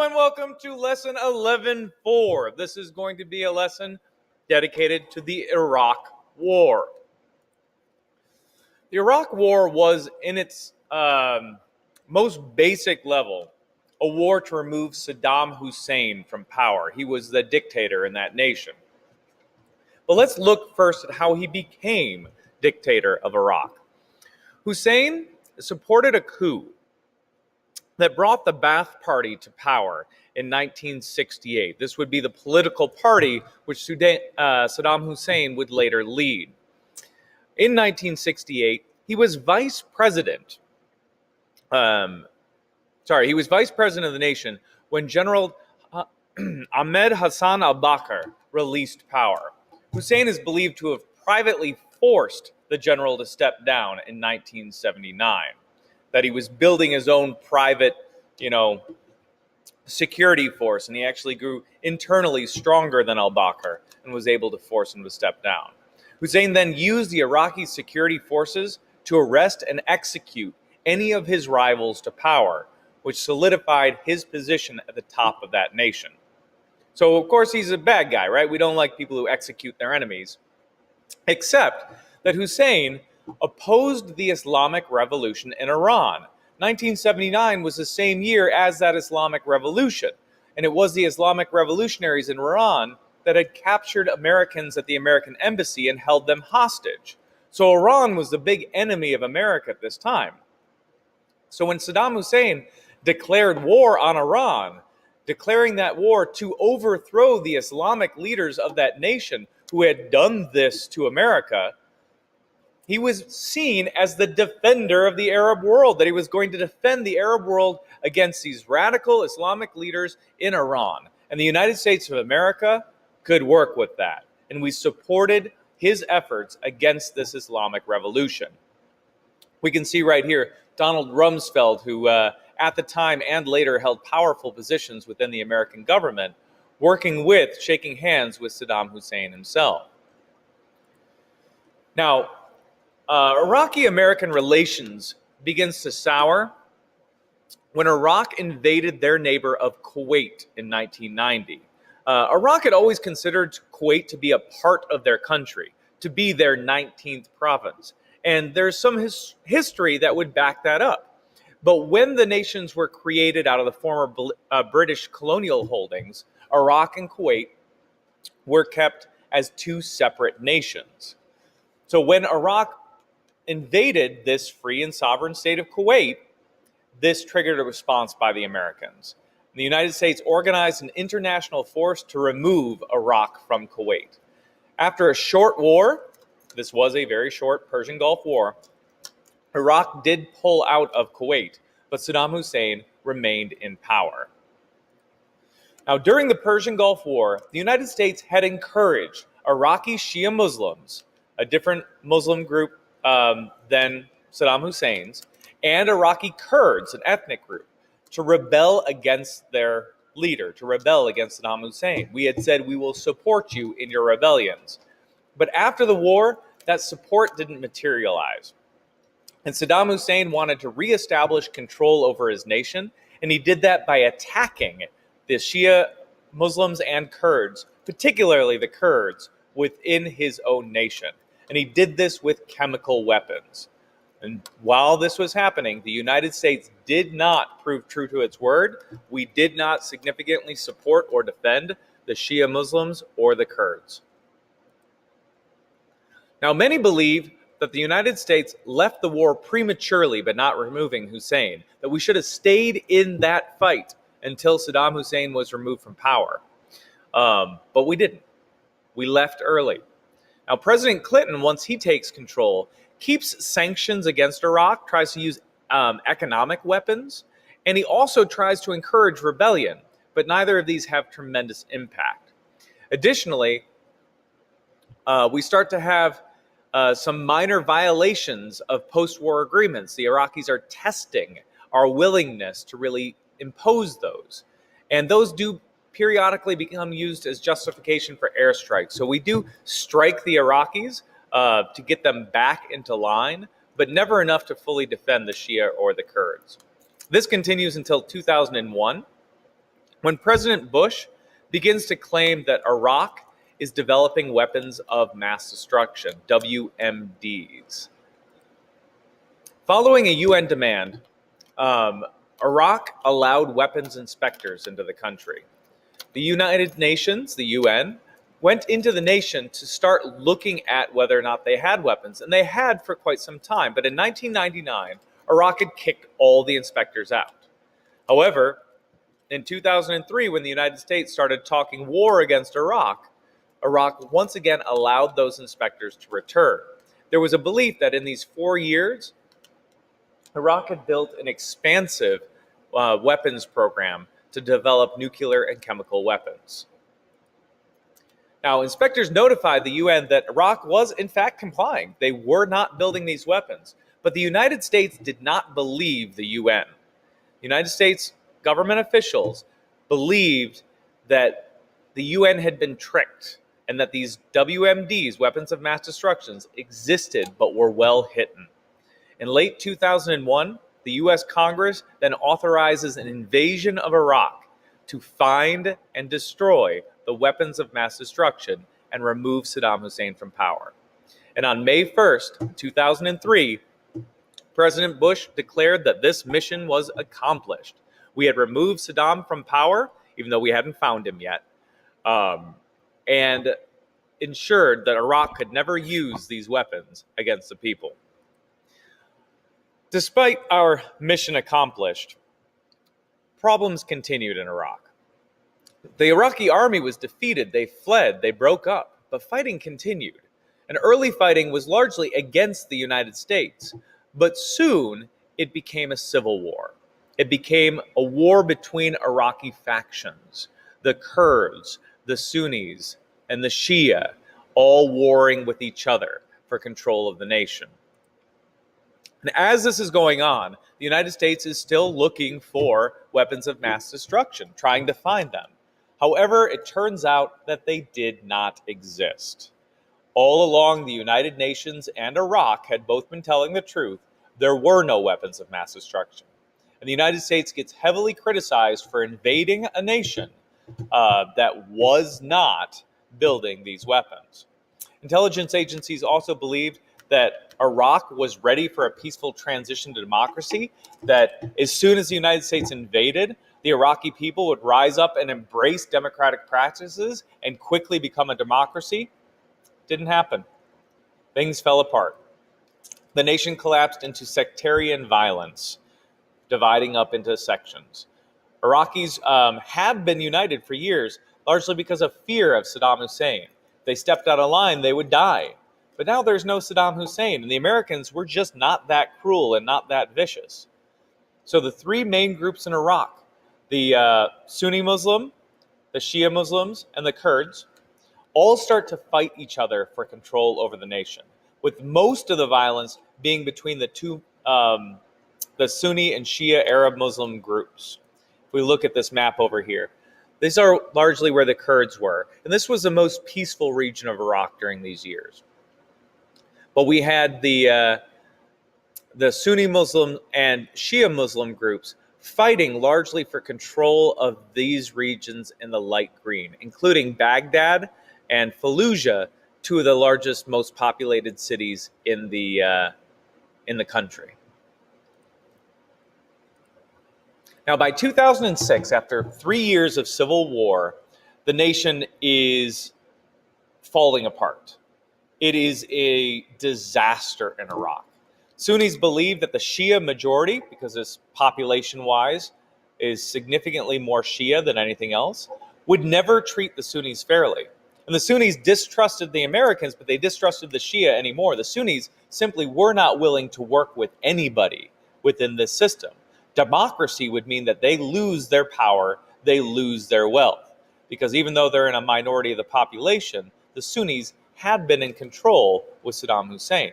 Hello and welcome to lesson 11.4. This is going to be a lesson dedicated to the Iraq War. The Iraq War was, in its most basic level, a war to remove Saddam Hussein from power. He was the dictator in that nation. But let's look first at how he became dictator of Iraq. Hussein supported a coup that brought the Ba'ath Party to power in 1968. This would be the political party which Saddam Hussein would later lead. In 1968, he was vice president. He was vice president of the nation when General Ahmed Hassan al-Bakr released power. Hussein is believed to have privately forced the general to step down in 1979. That he was building his own private, security force, and he actually grew internally stronger than al-Bakr and was able to force him to step down. Hussein then used the Iraqi security forces to arrest and execute any of his rivals to power, which solidified his position at the top of that nation. So, of course, he's a bad guy, right? We don't like people who execute their enemies, except that Hussein opposed the Islamic Revolution in Iran. 1979 was the same year as that Islamic Revolution, and it was the Islamic revolutionaries in Iran that had captured Americans at the American embassy and held them hostage. So Iran was the big enemy of America at this time. So when Saddam Hussein declared war on Iran, declaring that war to overthrow the Islamic leaders of that nation who had done this to America, he was seen as the defender of the Arab world, that he was going to defend the Arab world against these radical Islamic leaders in Iran. And the United States of America could work with that. And we supported his efforts against this Islamic revolution. We can see right here Donald Rumsfeld, who at the time and later held powerful positions within the American government, shaking hands with Saddam Hussein himself. Now, Iraqi-American relations begins to sour when Iraq invaded their neighbor of Kuwait in 1990. Iraq had always considered Kuwait to be a part of their country, to be their 19th province. And there's some history that would back that up. But when the nations were created out of the former British colonial holdings, Iraq and Kuwait were kept as two separate nations. So when Iraq invaded this free and sovereign state of Kuwait, this triggered a response by the Americans. The United States organized an international force to remove Iraq from Kuwait. After a short war, this was a very short Persian Gulf War, Iraq did pull out of Kuwait, but Saddam Hussein remained in power. Now, during the Persian Gulf War, the United States had encouraged Iraqi Shia Muslims, a different Muslim group than Saddam Hussein's, and Iraqi Kurds, an ethnic group, to rebel against their leader, to rebel against Saddam Hussein. We had said, we will support you in your rebellions. But after the war, that support didn't materialize. And Saddam Hussein wanted to reestablish control over his nation, and he did that by attacking the Shia Muslims and Kurds, particularly the Kurds, within his own nation. And he did this with chemical weapons. And while this was happening, the United States did not prove true to its word. We did not significantly support or defend the Shia Muslims or the Kurds. Now, many believe that the United States left the war prematurely by not removing Hussein, that we should have stayed in that fight until Saddam Hussein was removed from power. But we didn't. We left early. Now, President Clinton, once he takes control, keeps sanctions against Iraq, tries to use economic weapons, and he also tries to encourage rebellion, but neither of these have tremendous impact. Additionally, we start to have some minor violations of post-war agreements. The Iraqis are testing our willingness to really impose those, and those do periodically become used as justification for airstrikes. So we do strike the Iraqis to get them back into line, but never enough to fully defend the Shia or the Kurds. This continues until 2001, when President Bush begins to claim that Iraq is developing weapons of mass destruction, WMDs. Following a UN demand, Iraq allowed weapons inspectors into the country. The United Nations, the UN, went into the nation to start looking at whether or not they had weapons, and they had for quite some time. But in 1999, Iraq had kicked all the inspectors out. However, in 2003, when the United States started talking war against Iraq, Iraq once again allowed those inspectors to return. There was a belief that in these 4 years, Iraq had built an expansive weapons program to develop nuclear and chemical weapons. Now, inspectors notified the UN that Iraq was in fact complying. They were not building these weapons. But the United States did not believe the UN. The United States government officials believed that the UN had been tricked and that these WMDs, weapons of mass destruction, existed but were well hidden. In late 2001, the U.S. Congress then authorizes an invasion of Iraq to find and destroy the weapons of mass destruction and remove Saddam Hussein from power. And on May 1st, 2003, President Bush declared that this mission was accomplished. We had removed Saddam from power, even though we hadn't found him yet, and ensured that Iraq could never use these weapons against the people. Despite our mission accomplished, problems continued in Iraq. The Iraqi army was defeated, they fled, they broke up, but fighting continued. And early fighting was largely against the United States, but soon it became a civil war. It became a war between Iraqi factions, the Kurds, the Sunnis, and the Shia, all warring with each other for control of the nation. And as this is going on, the United States is still looking for weapons of mass destruction, trying to find them. However, it turns out that they did not exist. All along, the United Nations and Iraq had both been telling the truth. There were no weapons of mass destruction. And the United States gets heavily criticized for invading a nation that was not building these weapons. Intelligence agencies also believed that Iraq was ready for a peaceful transition to democracy, that as soon as the United States invaded, the Iraqi people would rise up and embrace democratic practices and quickly become a democracy. Didn't happen. Things fell apart. The nation collapsed into sectarian violence, dividing up into sections. Iraqis have been united for years, largely because of fear of Saddam Hussein. If they stepped out of line, they would die. But now there's no Saddam Hussein, and the Americans were just not that cruel and not that vicious. So the three main groups in Iraq, the Sunni Muslim, the Shia Muslims, and the Kurds, all start to fight each other for control over the nation, with most of the violence being between the two, the Sunni and Shia Arab Muslim groups. If we look at this map over here, these are largely where the Kurds were, and this was the most peaceful region of Iraq during these years. But we had the Sunni Muslim and Shia Muslim groups fighting largely for control of these regions in the light green, including Baghdad and Fallujah, two of the largest, most populated cities in the country. Now, by 2006, after 3 years of civil war, the nation is falling apart. It is a disaster in Iraq. Sunnis believe that the Shia majority, because this population-wise is significantly more Shia than anything else, would never treat the Sunnis fairly. And the Sunnis distrusted the Americans, but they distrusted the Shia anymore. The Sunnis simply were not willing to work with anybody within this system. Democracy would mean that they lose their power, they lose their wealth. Because even though they're in a minority of the population, the Sunnis had been in control with Saddam Hussein.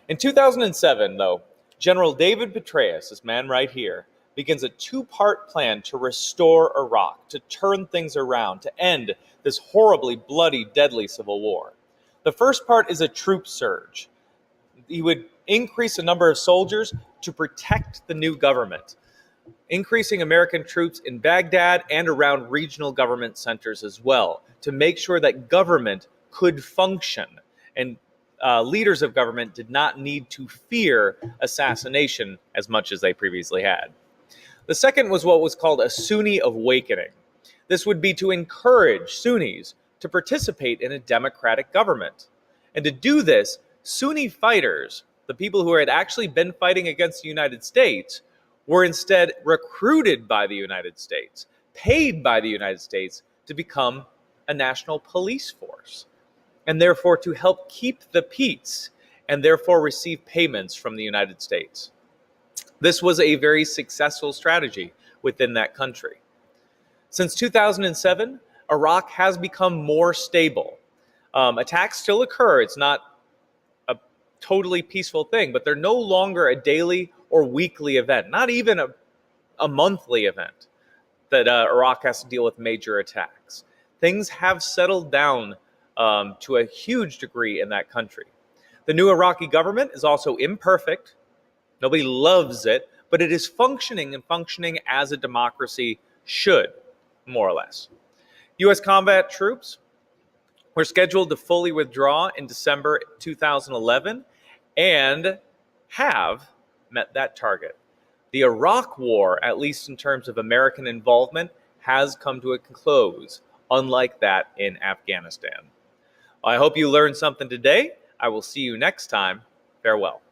In 2007, though, General David Petraeus, this man right here, begins a two-part plan to restore Iraq, to turn things around, to end this horribly bloody, deadly civil war. The first part is a troop surge. He would increase the number of soldiers to protect the new government. increasing American troops in Baghdad and around regional government centers as well, to make sure that government could function and leaders of government did not need to fear assassination as much as they previously had. The second was what was called a Sunni awakening. This would be to encourage Sunnis to participate in a democratic government. And to do this, Sunni fighters, the people who had actually been fighting against the United States, were instead recruited by the United States, paid by the United States to become a national police force, and therefore to help keep the peace, and therefore receive payments from the United States. This was a very successful strategy within that country. Since 2007, Iraq has become more stable. Attacks still occur. It's not a totally peaceful thing, but they're no longer a daily or weekly event, not even a monthly event that Iraq has to deal with major attacks. Things have settled down to a huge degree in that country. The new Iraqi government is also imperfect. Nobody loves it, but it is functioning and functioning as a democracy should, more or less. U.S. combat troops were scheduled to fully withdraw in December 2011 and have met that target. The Iraq War, at least in terms of American involvement, has come to a close, unlike that in Afghanistan. I hope you learned something today. I will see you next time. Farewell.